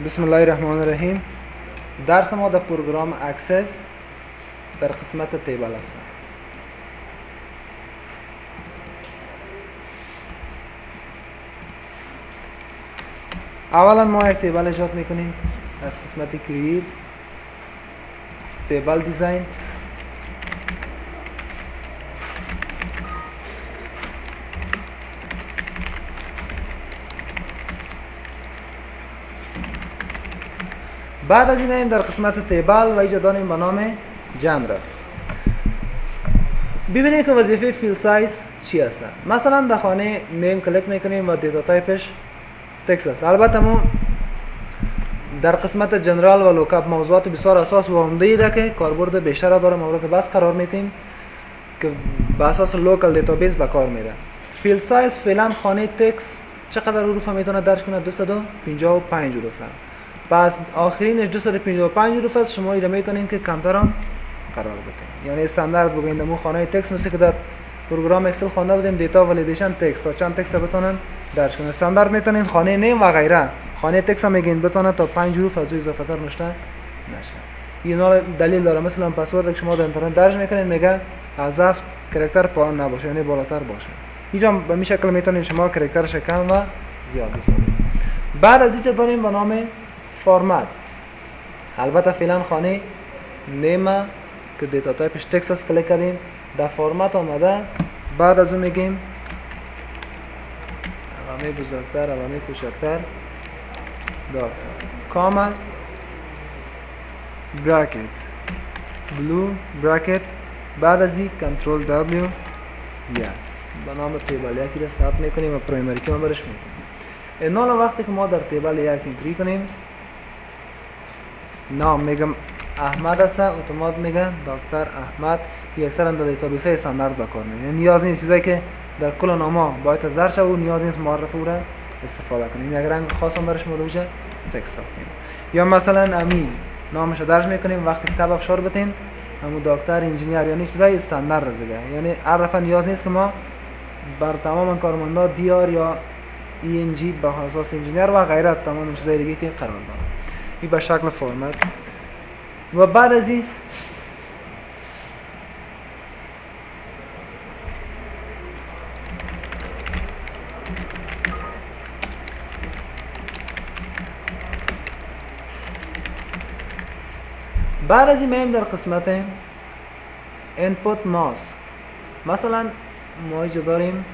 بسم الله الرحمن الرحیم. درس ما در پروگرام اکسس در قسمت تیبل است. اولا ما یک تیبل ایجاد میکنیم از قسمت کرییت، تیبل دیزاین. بعد از این در قسمت تیبل و ایجاد داریم به نام جنر. ببینید که وظیفه فیل سایز چی است. مثلا در خانه نیم کلیک میکنیم و دیتا تایپش تکست است. البته ما در قسمت جنرال و لوکاپ موضوعات بسیار اساس و عمده ایده که کاربرد بیشتر داره، مورد بحث قرار میدیم که به اساس لوکال دیتابیس به کار میره. فیل سایز فعلا خانه تکست چقدر حروف میتونه درج کنه؟ 255 حروف. پس آخرینش 255 حروف است. شما اینا میتونید که کمتر هم قرار بدید، یعنی استاندارد بگویید مو خانه تکست مثل که در پروگرام اکسل خوانده بودیم دیتا ولیدیشن تکست تا چند تکست بتونن درج کنن. استاندارد میتونین خانه نیم و غیره. خانه تکست هم میگین بتونه تا 5 حروف از اضافه تر نشه نشه. اینا دلیل داره. مثلا پسورد که شما در اینترنت درج میکنین میگه حذف کاراکتر پایین نباشه، یعنی بالاتر باشه. اینجا به این شکل میتونین شما کاراکترش کم و زیاد بذارید. بعد از اینجا داریم به نام فرمت. البته فعلا خانه نیم که دیتا تایپش تکست است کلیک کردیم در فرمت آمده. بعد از اون میگیم علامه بزرگتر، علامه کوچکتر، داکتر، کامل، براکت، بلو براکت. بعد از این کنترل دبلیو یس به نام تیبل یکی را ثبت میکنیم و پرایمری کی ما برش میتونیم. اینال وقتی که ما در تیبل یک انتری کنیم نام میگم احمد است، اتومات میگه دکتر احمد. این اکثرا در دیتابیس های استاندارد به کار میره. نیاز نیست چیزایی که در کل نامه باید زرد شه و نیاز نیست معرف او را استفاده کنیم. یک رنگ خاص هم برش مدوجه فکس ساختیم. یا مثلا امین نامش درج میکنیم. وقتی کتاب افشار بتین همون دکتر انجینیر، یعنی چیزای استاندارد دیگه. یعنی عرفا نیاز نیست که ما بر تمام کارمندا دی آر یا ای ان جی به اساس انجینیر و غیره تمام چیزای دیگه که قرار داره. این به شکل فرمت. و بعد از این میایم در قسمت input ماسک. مثلا ما اینجا داریم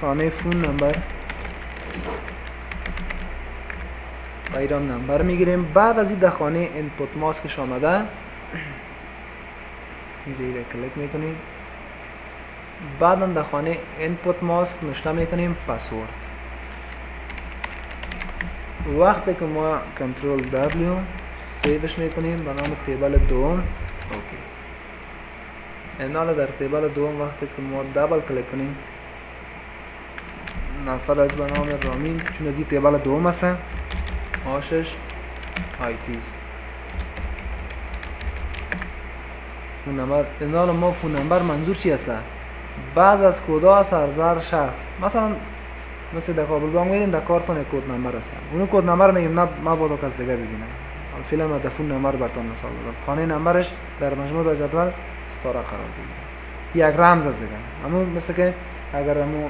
خانه فون نمبر و ایران نمبر میگیریم. بعد از این در خانه input ماسکش آمده اینجا کلیک میکنیم. بعد در خانه input ماسک نوشته میکنیم پسورد. وقتی که ما کنترل دبلیو سیوش میکنیم به نام تیبل دوم. اوکی. اینال در تیبل دوم وقتی که ما دبل کلیک کنیم نفر از به نام رامین، چون از این تیبل دوم است، آشش آیتیز فون نمبر. اینال ما فون نمبر منظور چی است؟ بعض از کودها سرزر شخص مثلا مثل در کابل بانک میرین در کارتون کد نمبر است. اون کد نمبر میگیم نه ما باید کس دیگه ببینم. فعلا ما فون نمبر براتون مثال دادم. خانه نمبرش در مجموع در جدول ستاره قرار بگیره. یک رمز است دیگه. اما مثل که اگر همون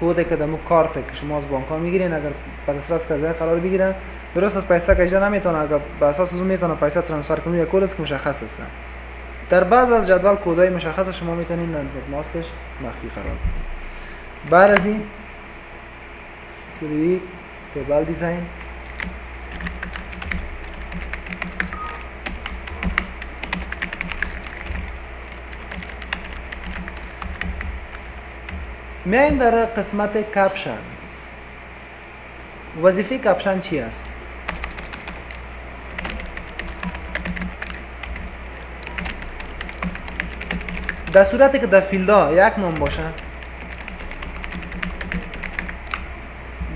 کدی که دمو کارت که شما از بانک ها میگیرین اگر به دسترس کسی قرار بگیره درست از پیسه که اجازه نمیتونه، اگر به اساس اون میتونه پیسه ترانسفر کنه. یک کد است که مشخص است. در بعض از جدول کدای مشخص شما میتونین input ماسکش مخفی قرار بدید. بعد از این کلیوی تیبل دیزاین میایم در قسمت کپشن. وظیفه کپشن چی است؟ در صورتی که در فیلدها یک نام باشه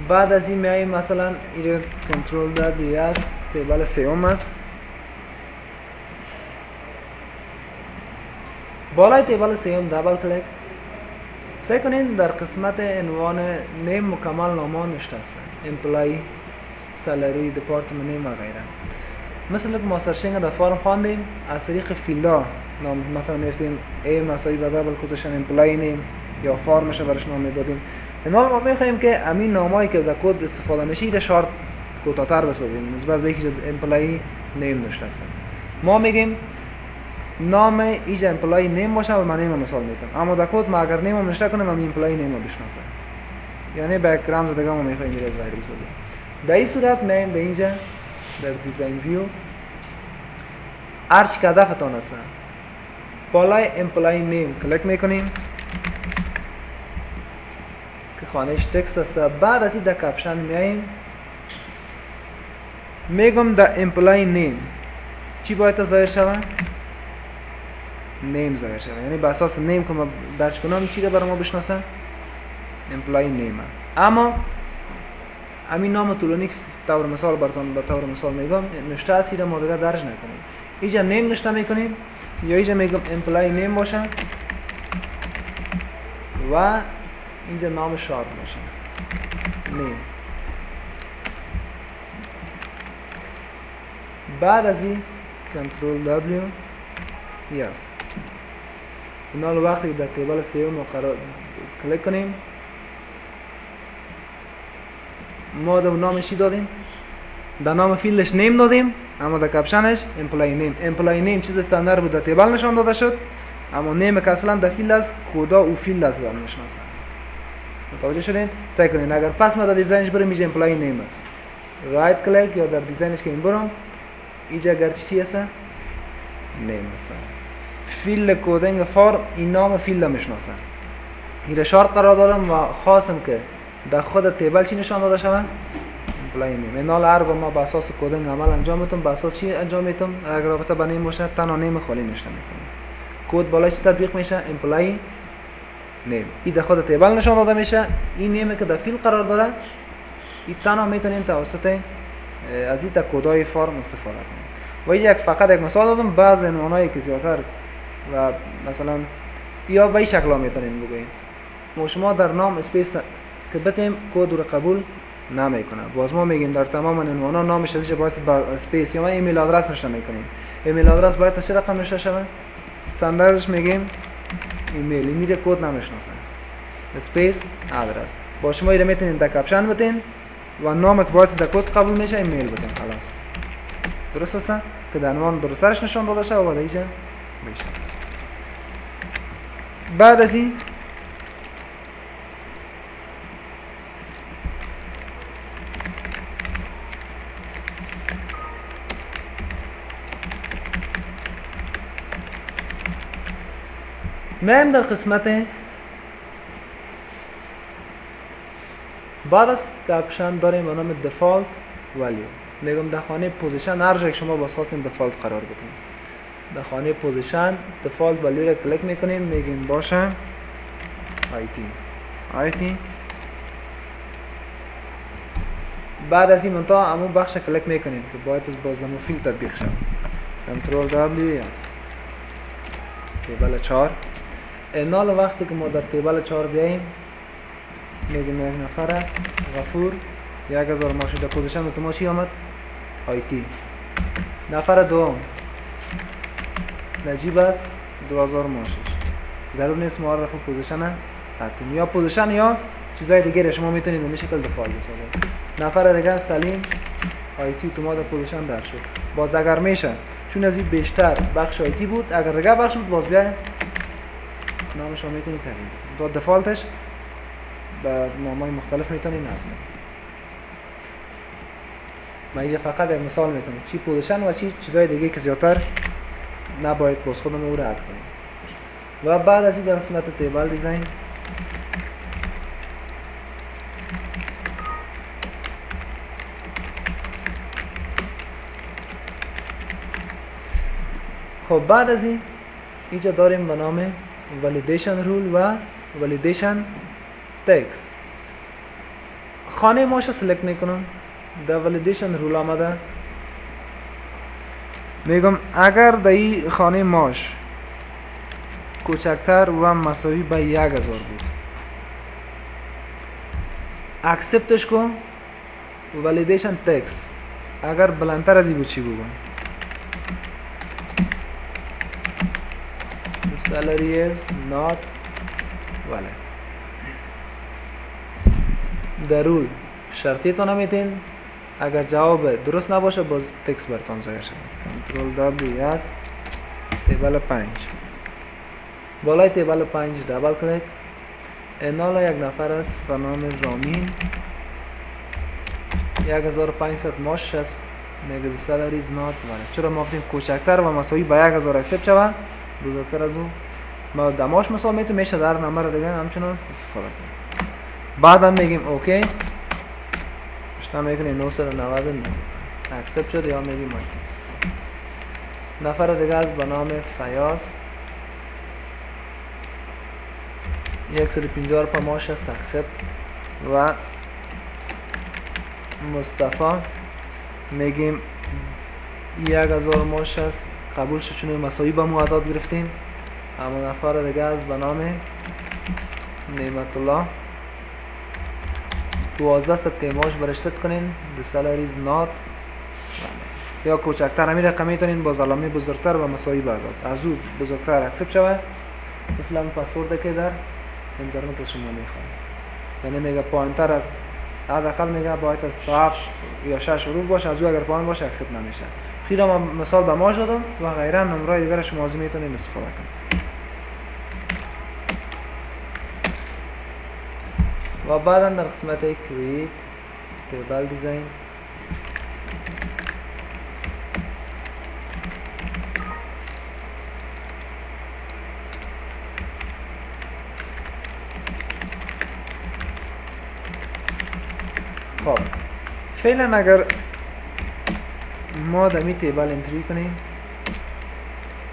بعد از این میایم مثلا این کنترل دبلیو اس تیبل سوم است. بالای تیبل سوم دبل کلیک سعی کنین در قسمت عنوان نیم مکمل نامه نوشته است. امپلای سالری، دپارتمنت نیم و غیره. مثل که ما سرچینگ در فارم خواندیم از طریق فیلدا نام مثلا میفتیم ای مساوی به دبل کوتشن امپلای نیم یا فارمش برش نام میدادیم. اینا ما میخوایم که همین نامایی که در کد استفاده میشه را شارت کوتاه‌تر بسازیم نسبت به اینکه امپلای نیم نوشته است. ما میگیم نام ایج امپلای نیم باشه و من نیم مثال میتونم، اما در کد ما اگر نیم نوشته کنیم من امپلای نیم بشناسم، یعنی بک‌گراند دیگه ما میخوایم میره ظاهر بسازیم. در این صورت میایم به اینجا در دیزاین ویو هر چی که هدفتان است بالای امپلای نیم کلیک میکنیم که خانهش تکست است. بعد از این در کپشن میاییم میگم در امپلای نیم چی باید ظاهر شود؟ نیم ظاهر شود، یعنی به اساس نیم که ما درج کنم چی رو برای ما بشناسه؟ امپلای نیم. اما همین نام طولانی که طور مثال براتون به طور مثال میگم نوشته است را ما دیگه درج نکنیم. اینجا نیم نوشته میکنیم یا اینجا میگم امپلای نیم باشه و اینجا نام شارپ باشه نیم. بعد از این کنترل W یس اینا وقتی در تیبل سیوم قرار کلیک کنیم ما در نامش چی دادیم؟ در نام فیلدش نیم دادیم اما در کپشنش امپلای نیم. امپلای نیم چیز استاندارد بود در تیبل نشان داده شد، اما نیم که اصلا در فیلد است کودا او فیلد است برام نشناسه. متوجه شدین؟ سعی کنین اگر پس ما در دیزاینش بریم میشه امپلای نیم است، رایت کلیک یا در دیزاینش که این برم اینجا اگر چی هست؟ نیم است. فیلد کدینگ فارم این نام فیلد میشناسه. این شارت قرار دادم و خواستم که در خود تیبل چی نشان داده شود؟ امپلای نیم. این حال هر با ما بر اساس کدینگ عمل انجام میتونم، بر اساس چی انجام میتونم؟ اگر رابطه با نیم باشه تنها نیم خالی نوشته میکنم. کد بالا چی تطبیق میشه؟ امپلای نیم. این در خود تیبل نشان داده میشه. این نیمی که در فیلد قرار داره این تنها میتونیم توسط از این کدای فارم استفاده کنیم. و یک فقط یک مثال دادم، بعض عنوانایی که زیادتر و مثلا یا به این شکل ها میتونیم بگوییم ما شما در نام اسپیس که بتیم کد رو قبول نمیکنه. باز ما میگیم در تمام عنوانا نامش ازش باید با اسپیس یا ما ایمیل آدرس نوشته میکنیم. ایمیل آدرس باید چه رقم نوشته شود؟ استانداردش میگیم ایمیل، این میره کد نمیشناسه اسپیس آدرس. با شما اینو میتونین در کپشن بتین و نام که باید در کد قبول میشه ایمیل بتین خلاص. درست است که در عنوان درستش نشان داده شه و بعد اینجا میشه. بعد از این میایم در قسمت بعد از کپشن داریم به نام default value. میگم در خانه پوزیشن هر جایی که شما باز خواستین default قرار بدین. در خانه پوزیشن default value را کلیک میکنیم میگیم باشه IT. بعد از این منتها همون بخش کلیک میکنیم که باید از بازنامه فیلد تطبیق شد. کنترل W است. تیبل 4 اینال وقتی که ما در تیبل 4 بیاییم میگیم یک نفر است غفور 1000 ماشین در پوزیشن اتوماشی آمد IT. نفر دوم نجیب است 2000 ماشین ضرور نیست معرف پوزیشن حتمی یا پوزیشن یا چیزای دیگه شما میتونید به شکل دفاع بسازید. نفر دیگه سلیم IT اتومات در پوزیشن در شد. باز اگر میشه چون از این بیشتر بخش IT بود اگر دیگه بخش بود باز بیاید نامش رو میتونید تغییر بدید. دفالتش به نامای مختلف میتونید نظم. من اینجا فقط یک مثال میتونم چی پوزیشن و چی چیزای دیگه که زیادتر نباید باز خودمون او را رد کنیم. و بعد از این در قسمت تیبل دیزاین خب بعد از این اینجا داریم به نام validation rule و validation text. خانه ماش رو سلکت میکنم در validation rule آمده میگم اگر در این خانه ماش کوچکتر و مساوی به 1000 بود اکسپتش کن ولیدیشن تکس اگر بلندتر از این بود چی بگم؟ The salary is not valid. در رول شرطی تو نمیتین، اگر جواب درست نباشه باز تکس برتان ظاهر شد. کنترل دبلیو یس تیبل 5 بالای تیبل 5 دبل کلیک. اینالا یک نفر است به نام رامین 1500 ماش است. میگه salary is not valid. چرا ما گفتیم کوچکتر و مساوی به 1000 اکسپت شود، بزرگتر از اون ما دماش مثال میتونیم میشه در نمبر دیگه همچنان استفاده کنیم. بعدم میگیم اوکی، اشتباه میکنیم 999 اکسپت شد یا میگیم مایتیس. نفر دیگه از به نام فیاض 150 پر ماش است اکسپت. و مصطفی میگیم 1000 ماش است قبول شد، چون مساوی به مو عدد گرفتیم. اما نفر دیگه از به نام نعمت الله 1200 تیماش برش ست کنین. The salary is not یا کوچکتر همین رقم میتونین با علامه بزرگتر و مساوی به عدد از او بزرگتر اکسپت شود. مثلا پسورد که در اینترنت شما میخواد، یعنی میگه پایینتر از حداقل میگه باید از 7 یا 6 حروف باشه، از او اگر پایین باشه اکسپت نمیشه. خیلی ما مثال به ما شدم و غیره نمرای دیگر شما از میتونید استفاده کنید. و بعدا در قسمت create table design خب فعلا اگر ما دمی تیبل انتری کنیم،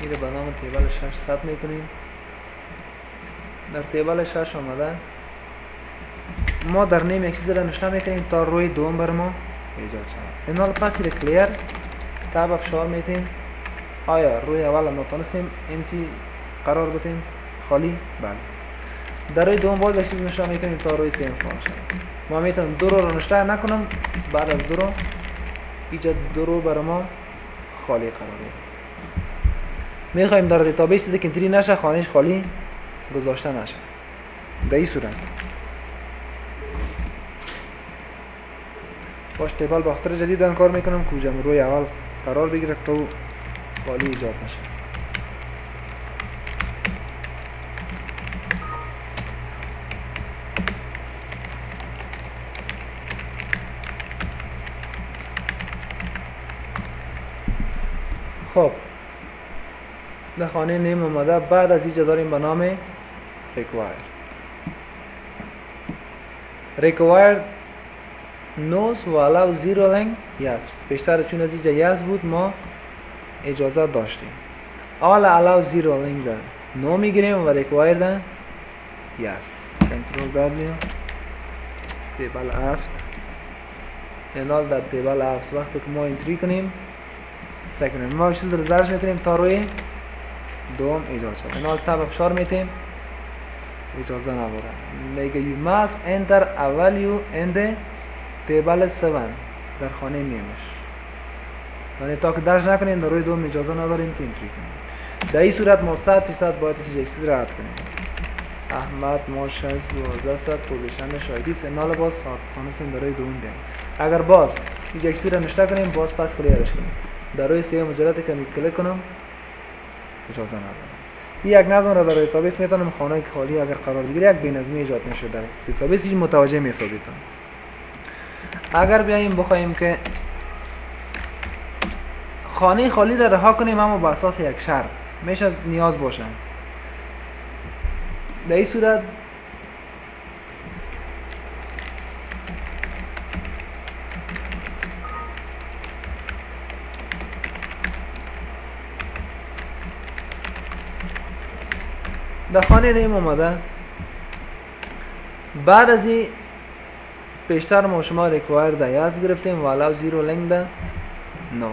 میره به نام تیبل 6 ثبت میکنیم. در تیبل 6 آمده ما در نیم یک چیز را نشته میکنیم تا روی دوم بر ما ایجاد شود. این حال پس این کلیر تاب افشار میتیم. آیا روی اول نتونستیم امتی قرار بدیم خالی؟ بله. در روی دوم باز یک چیز نشته میکنیم تا روی سیم فعال شود. ما میتونم دو رو نشته نکنم، بعد از دو رو ایجاد دو رو بر ما خالی قرار بدیم. میخوایم در دیتابیس چیزی که انتری نشه خانهش خالی گذاشته نشه. در این صورت باش تیبل با اختر جدید کار میکنم کجا روی اول قرار بگیره تا خالی ایجاد نشه. خب در خانه نیم اومده. بعد از اینجا داریم به نام required knows و allow zero length yes. بیشتر چون از اینجا yes بود ما اجازه داشتیم. all allow zero length no میگیریم و required yes. کنترل دبلیو تیبل افت اینال در تیبل افت وقتی که ما انتری کنیم سکنیم ما چیز رو درش میکنیم تا روی دوم ایجاد شد. اینال تب افشار میتیم اجازه نباره. میگه you must enter a value in the table 7 در خانه نیمش. یعنی تا که درش نکنیم در روی دوم اجازه نداریم که انتری کنیم. در این صورت ما 100% باید یک چیز را رد کنیم. احمد ماش 1200 پوزیشن شایدیست. اینال باز خانه در روی دوم بیاییم. اگر باز یک چیز را نشته کنیم باز پس کلیرش کنیم. در روی سه مجرد که کلیک کنم اجازه ندارم. یک نظم را در دیتابیس میتونم خانه خالی اگر قرار بگیره یک بی‌نظمی ایجاد نشه در دیتابیس هیچ متوجه میسازید. اگر بیاییم بخوایم که خانه خالی را رها کنیم اما با اساس یک شرط میشه نیاز باشه. در این صورت در خانه نیم اومده. بعد از این پیشتر ما شما required یاز گرفتیم و allow zero length no.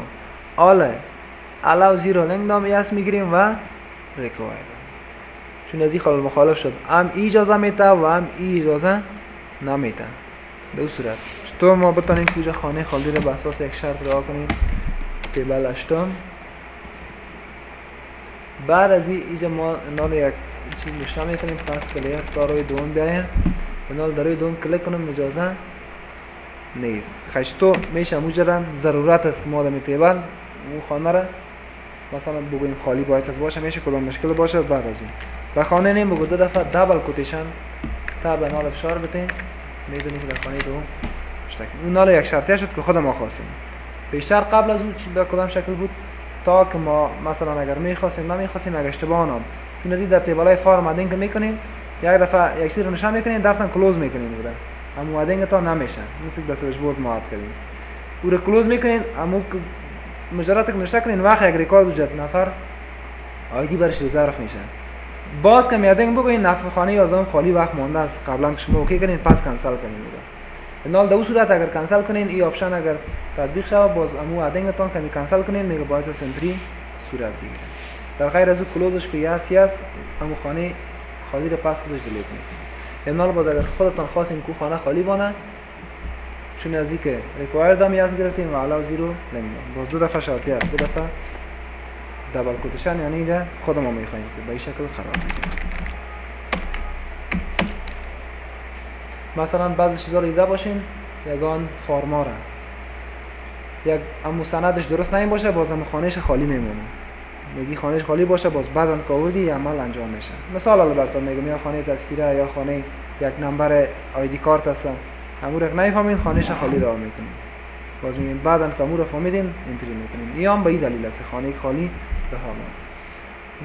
allow zero length هم یاز میگیریم و required چون از این خلال مخالف شد. هم ای اجازه میده و هم ای اجازه نمیده. در صورت تو ما بتانیم که خانه خالی رو به اساس یک شرط رعا کنیم. تیبل 8. بعد از اینجا ما نال یک چیز نشنا میکنیم، پس کلیر تا روی دوم بیایم، نال در روی دوم کلیک کنم، اجازه نیست. خشتو میشه مجرد ضرورت است که ما در تیبل اون خانه را مثلا بگوییم خالی باید از باشه، میشه کدام مشکل باشه. بعد از اون به خانه نیم بگو دو دفعه دبل کوتیشن تا به نال فشار بتین، میدونی که در خانه دوم اشتک. اون نال یک شرطیه شد که خود ما خواستیم. بیشتر قبل از اون به کدام شکل بود تا که ما مثلا اگر میخواستیم نمیخواستیم اگر اشتباه نام، چون از این در تیبلای فارم ادینگ میکنیم یک دفعه یک چیز رو نشان میکنیم دفتر کلوز میکنیم بوده، اما ادینگ تا نمیشه، مثل دستش بورد ما کردیم او رو کلوز میکنین، اما مجرد که نشته کنین وقت یک ریکارد وجد نفر آیدی برش ریزرف میشه. باز که میادینگ بگوین نفر خانه یا زمان خالی وقت مانده است قبلا که شما اوکی کنین پس کنسل کنین بوده. نال در صورت اگر کنسل کنین این آپشن اگر تطبیق شود باز امو ادینگتون که می کنسل کنین میگه باعث سنتری صورت بگیره. در غیر از کلوزش که یاسی است امو خانه خالی رو پس خودش دیلیت میکنه. نال باز اگر خودتون خواستین که خانه خالی بانه چون از اینکه ریکوایر دام یاز گرفتیم و علاوه زیرو نمیدونم باز دو دفعه شرطی است، دو دفعه دبل کوتیشن یعنی ده خود ما میخوایم که به این شکل خراب میکنه. مثلا بعضی چیزا رو دیده باشین یگان فارما را یک امو سندش درست نمی باشه باز هم خانهش خالی میمونه، میگی خانهش خالی باشه باز بعدن که آوردی عمل انجام میشه. مثال البته میگم یا خانه تذکیره یا خانه یک نمبر آیدی کارت هست امو رو نمیفهمین خانهش خالی راه میکنین، باز میگیم بعدن که امو رو فهمیدین انتری میکنین. این هم به این دلیل است خانه خالی رها ما.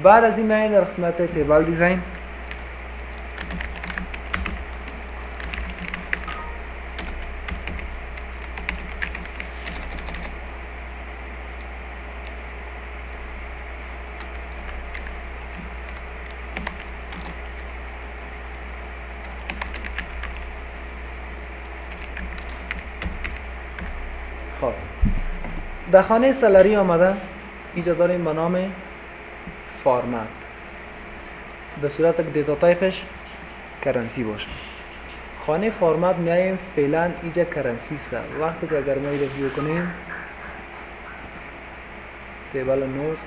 بعد از این میایم در قسمت تیبل دیزاین. خب در خانه سالری آمده اینجا داریم به نام فارمت، در صورت که دیتا تایپش کرنسی باشه. خانه فارمت میاییم فعلا اینجا کرنسی است. وقتی که اگر ما اینو ویو کنیم تیبل نوز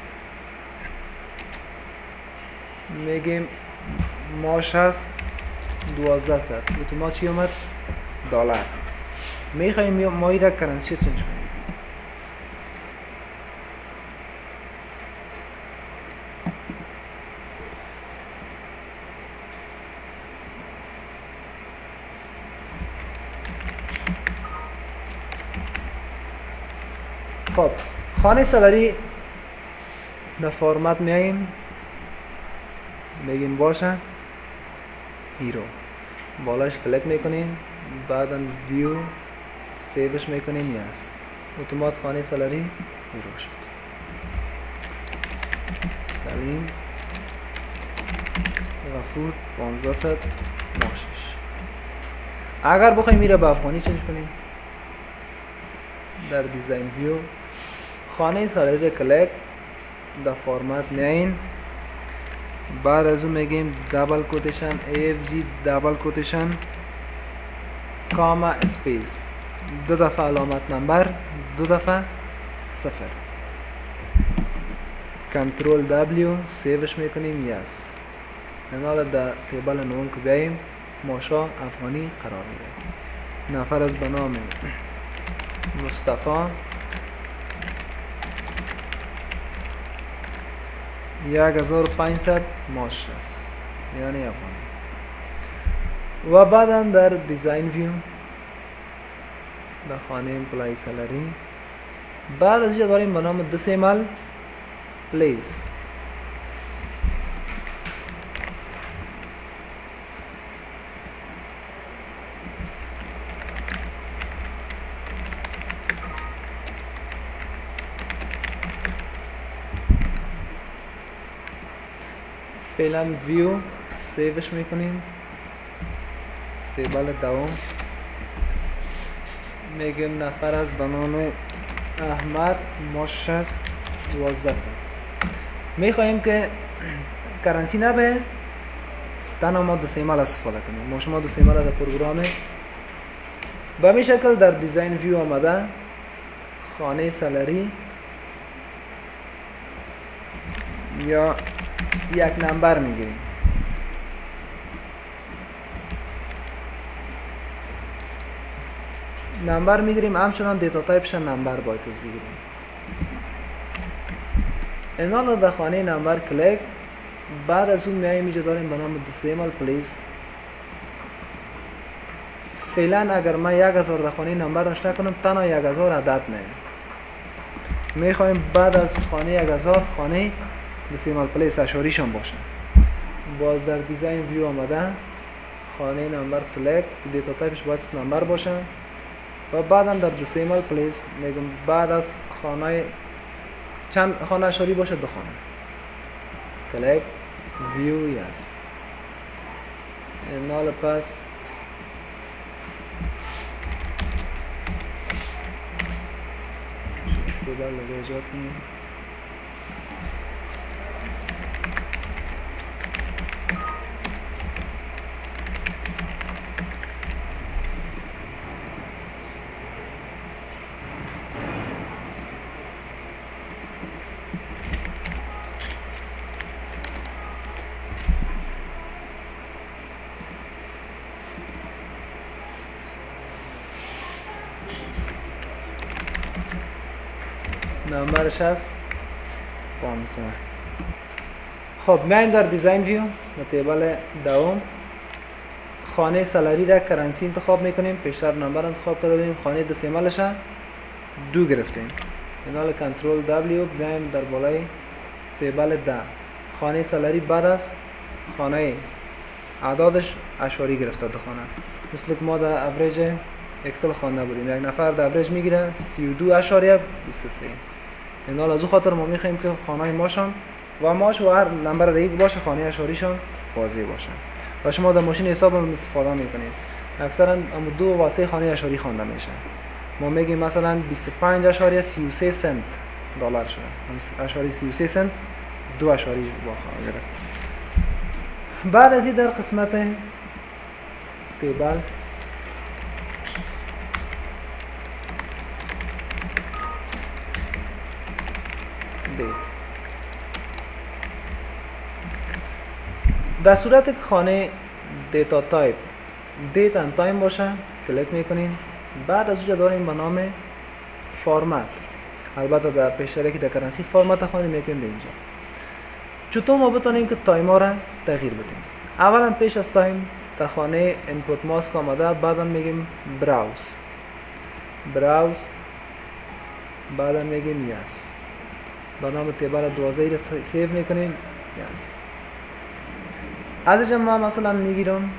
میگیم ماش هست 12 سر اتومات چی اومد دلار. میخوایم ما این را کرنسی چنج کنیم. خب خانه سالاری در فرمت میاییم میگیم باشه هیرو، بالاش کلیک میکنیم بعدا ویو سیوش میکنیم یس اتومات خانه سالاری هیرو شد. سلیم غفور 1500 ماشش. اگر بخوایم میره به افغانی چنج کنیم در دیزاین ویو خانه سالاری کلیک در فرمت میایین بعد از اون میگیم دبل کوتیشن AFG دبل کوتیشن کاما اسپیس دو دفعه علامت نمبر دو دفعه 0 کنترل W سیوش میکنیم یس. حالا در تیبل نوم که بیاییم ماشا افغانی قرار میده. نفر از به نام مصطفی 1500 ماش است یعنی افغانی. و بعدا در دیزاین ویو در خانه امپلای سالری بعد از اینجا داریم به نام دسیمال پلیس. فعلا ویو سیوش میکنیم تیبل دوم میگیم نفر از به نام احمد ماش 12 سال. میخواهیم که کرنسی نبه تنها ما دسیمال استفاده کنیم. ما شما دسیمال در پروگرام به این شکل در دیزاین ویو آمده خانه سالری یا یک نمبر میگیریم. نمبر میگیریم، همچنان دیتا تایپش نمبر باید بگیریم. اینا در خانه نمبر کلیک. بعد از اون میایم اینجا داریم به نام دیسیمال پلیس. فعلا اگر من 1000 در خانه نمبر نشته کنم تنها 1000 عدد میخوایم بعد از خانه 1000 خانه دیسیمال پلیس اشاریشان باشه. باز در دیزاین ویو آمده خانه نمبر سلکت، دیتا تایپش باید نمبر باشه و بعدا در دیسیمال پلیس میگم بعد از خانه چند خانه اشاری باشه، 2 خانه. کلیک ویو یس. نال پس تیبل لگه ایجاد کنیم. نمبرش هست 500. خب میایم در دیزاین ویو در تیبل دوم خانه سالری را کرنسی انتخاب میکنیم. پیشتر نمبر انتخاب کرده بودیم، خانه دسیمالش 2 گرفتیم. اینال کنترل دبلیو میایم در بالای تیبل 10 خانه سالری بعد از خانه اعدادش اشاری گرفته 2 خانه، مثل که ما در اوریج اکسل خوانده بودیم. یک نفر در اوریج میگیره 32.23. اینال از او خاطر ما میخوایم که خانه ماشان و ماش و هر نمبر دیگه باشه خانه اشاریشان واضح باشه و شما در ماشین حساب هم استفاده میکنید. اکثرا هم 2 و 3 خانه اشاری خوانده میشه. ما میگیم مثلا 25.33 سنت دلار شده، اشاری 33 سنت 2 اشاری با گرفت. بعد از این در قسمت تیبل دیت، در صورت که خانه دیتا تایپ دیت اند تایم باشه کلیک میکنین. بعد از اونجا داریم به نام فرمت. البته در پیشتره که در کرنسی فرمت خانه میکنیم به اینجا. چطور ما بتونیم که تایم ها را تغییر بدیم؟ اولا پیش از تایم در خانه اینپوت ماسک آمده، بعدا میگیم براوز بعدا میگیم یس. با نام تیبل 12 را سیو میکنیم یس. ازش ما مثلا میگیرم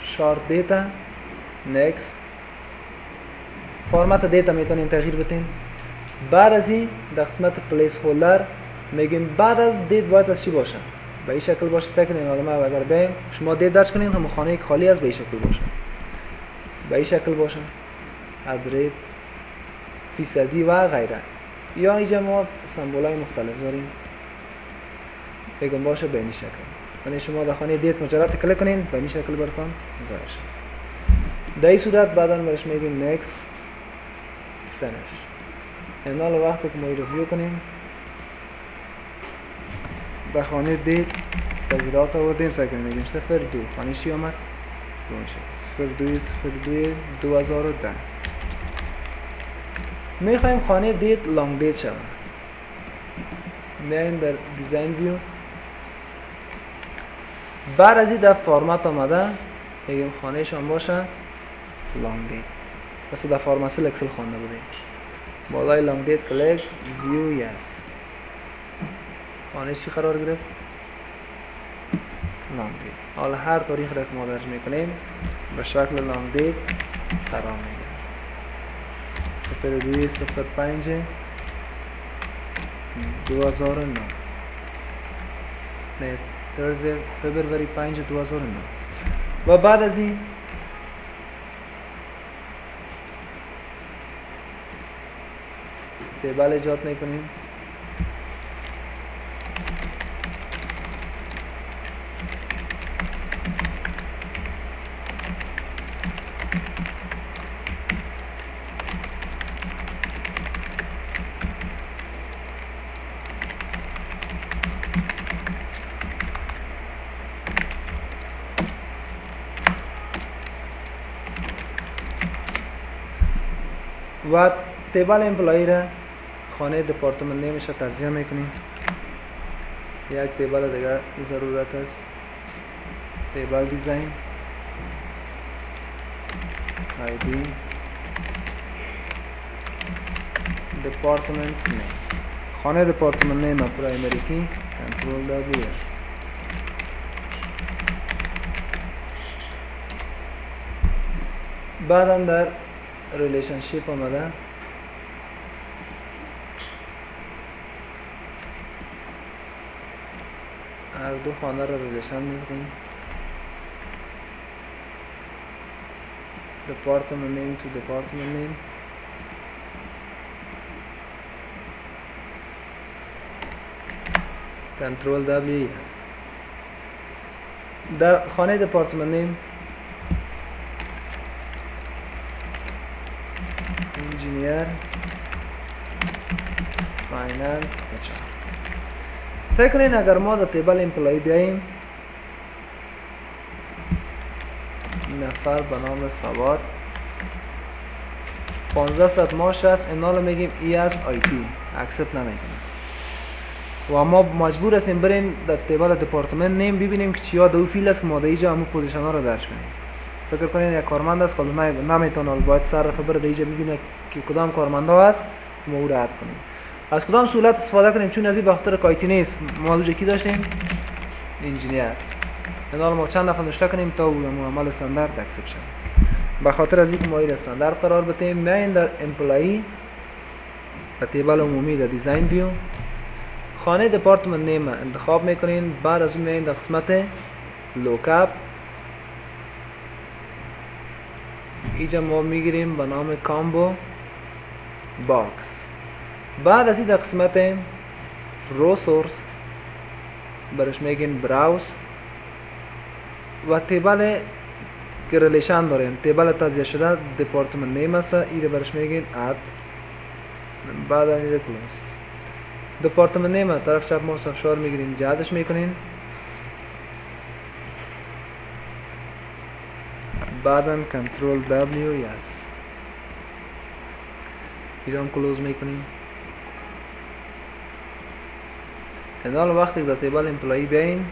شارت دیتا نیکست. فرمت دیتا میتونین تغییر بدین. بعد از این در قسمت پلیس هولدر میگیم بعد از دیت باید از چی باشه؟ به این شکل باشه. سکنین آدمه اگر بیم شما دیت درج کنین هم خانه خالی از به این شکل باشه، به این شکل باشه، ادریت فیصدی و غیره. یا اینجا ما سمبول های مختلف داریم بگم باشه به این شکل. یعنی شما در خانه دیت مجرد کلیک کنین به این شکل براتون ظاهر شه. در این صورت بعدا برش میگیم نیکست فینیش. اینال وقتی که ما ریویو کنیم در خانه دیت تغییرات آوردیم سعی کنیم میگیم 02 خانه چی آمد؟ 02/02/2010. میخوایم خانه دیت لانگ دیت شود. میایم در دیزاین ویو. بعد از این در فرمت آمده میگیم خانه شان باشه لانگ دیت. مثل در فارمسی اکسل خوانده بودیم. بالای لانگ دیت کلیک ویو یس. خانه چی قرار گرفت؟ لانگ دیت. حالا هر تاریخ را که ما درج میکنیم به شکل لانگ دیت قرار میگیره. 02/05/2009 نه ترزه فبروری 5 2009. و بعد از این تیبل ایجاد میکنیم. و تیبل امپلایی را خانه دپارتمنت نیمش را ترجیح میکنیم. یک تیبل دیگر ضرورت است، تیبل دیزاین ID department name، خانه دپارتمنت نیم پرایمری کی کنترل W است. بعدا در ریلیشنشیپ آمده هر دو خانه را ریلیشن میکنیم. department name to department name، کنترل W است. در خانه دپارتمنت نیم انجینیر فایننس HR. سعی کنین اگر ما در تیبل امپلایی بیاییم نفر به نام فواد 1500 ماش است، اینا رو میگیم ای از IT اکسپت نمیکنیم و ما مجبور هستیم بریم در تیبل دپارتمنت نیم ببینیم که چیا دو فیل است که ما در اینجا همون پوزیشن ها رو درج کنیم. فکر کنین یک کارمند است خود نمیتونه باید صرف بره در اینجا ببینه که کدام کارمند ها است ما او را اد کنیم. از کدام سهولت استفاده کنیم؟ چون از این بخاطر کایتی نیست ما دوجه کی داشتیم انجینیر، اینا رو ما چند دفعه نوشته کنیم تا او عمل استاندارد اکسپت شود. به خاطر از اینکه ما این استاندارد قرار بدیم میایم در امپلایی در تیبل عمومی در دیزاین ویو خانه دپارتمنت نیم انتخاب میکنین. بعد از اون میایم در قسمت لوکاپ، اینجا ما میگیریم به نام کامبو باکس. بعد از این در قسمت رو سورس برش میگین براوز و تیبل که ریلیشن داریم تیبل تجزیه شده دپارتمنت نیم است، این برش میگین اد. بعد از این کلوز دپارتمنت نیم طرف چپ ماوس افشار میگیرین جهتش میکنین. بعدا کنترل W یس ایران کلوز میکنیم. انال وقتی در تیبل امپلایی بیاین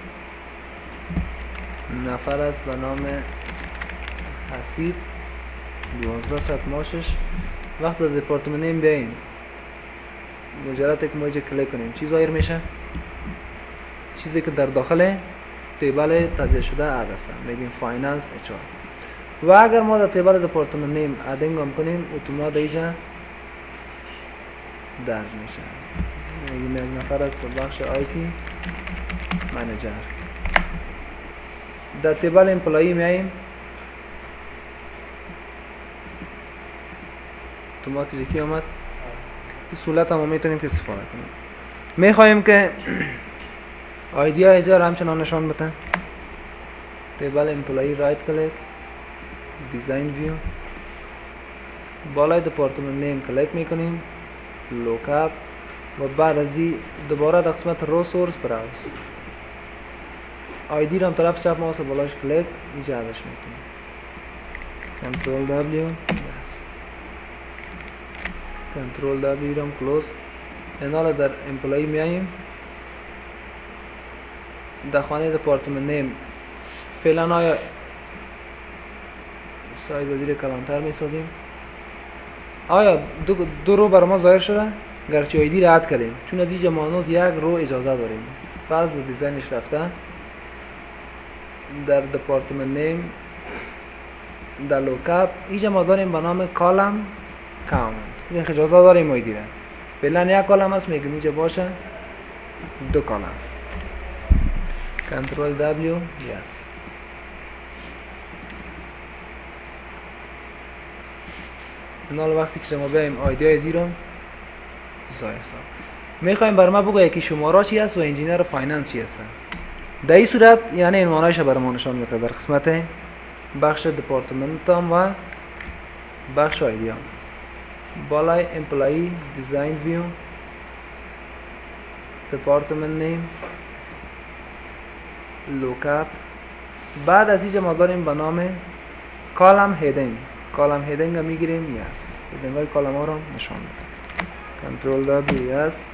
نفر است به نام حسیب 1200 ماشش. وقت در دپارتمنت نیم بیاین مجرد که ما اینجا کلیک کنیم چی ظاهر میشه؟ چیزی که در داخل تیبل تجزیه شده اد است، میگیم فایننس HR. و اگر ما در تیبل دپارتمنت نیم ادینگ هم کنیم اتومات اینجا درج میشه. میگیم یک نفر است در بخش IT منیجر. در تیبل امپلایی میاییم اتومات کی آمد. این سهولت هم میتونیم که استفاده کنیم. میخواهیم که آیدی ها اینجا همچنان نشان بده. تیبل امپلایی رایت کلیک دیزاین ویو بالای دپارتمنت نیم کلیک میکنیم لوکاپ و بعد از این دوباره در قسمت رو سورس براوز آیدی رو هم طرف چپ ماوس بالاش کلیک اینجا ادش میکنیم کنترل W یس کنترل W رو هم کلوز. اینا در امپلایی میاییم در خانه دپارتمنت نیم فعلا آیا سایز دیر کلانتر میسازیم. آیا دو رو بر ما ظاهر شده؟ گرچه آیدی را اد کردیم چون از اینجا ما یک رو اجازه داریم. بعض دیزاینش رفته در دپارتمنت نیم در لوکاپ اینجا ما داریم به نام کالم کاونت. این اجازه داریم آیدی را فعلا یک کالم است میگیم اینجا باشه دو کالم. کنترل W یس نال وقتی که شما بیایم آیدی های زیرو ظاهر سا میخوایم بر ما بگوید که شماره چی است و انجینیر فایننس چی است. در این صورت یعنی عنوانایش بر ما نشان میده در قسمت بخش دپارتمنت هم و بخش آیدی هم. بالای امپلایی دیزاین ویو دپارتمنت نیم لوکاپ. بعد از اینجا ما داریم به نام کالم هیدینگ. کالم هیدینگ رو میگیریم یس هیدنگ کالم ها رو نشان میده. کنترل دبلیو اس.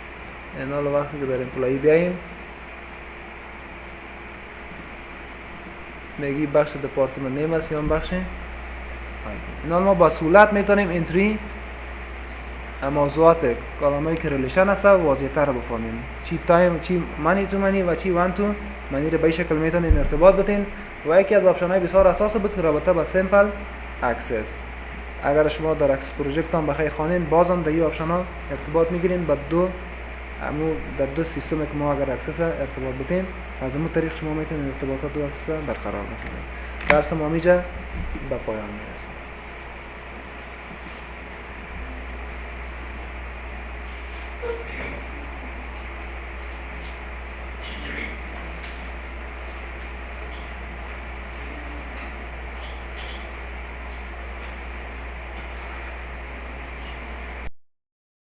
این حالا وقتی که در امپلایی بیاییم میگی بخش دپارتمنت نیم است یا بخش آیدی. این ما با سهولت میتونیم انتری موضوعات کالمایی که ریلیشن هست واضح تر بفهمیم. چی تایم، چی منی تو منی و چی وان تو منی رو به شکل میتونین ارتباط بتین. و یکی از آپشن های بسیار اساسی بود که رابطه با سیمپل اکسس. اگر شما در اکسس پروژکت هم بخیر خوانین بازم در این آپشن ها ارتباط میگیرین با در دو سیستم که ما اگر اکسس ارتباط بتین از این طریق شما میتونین ارتباطات دو اکسس برقرار بکنین. درس ما میجا به پایان میرسه.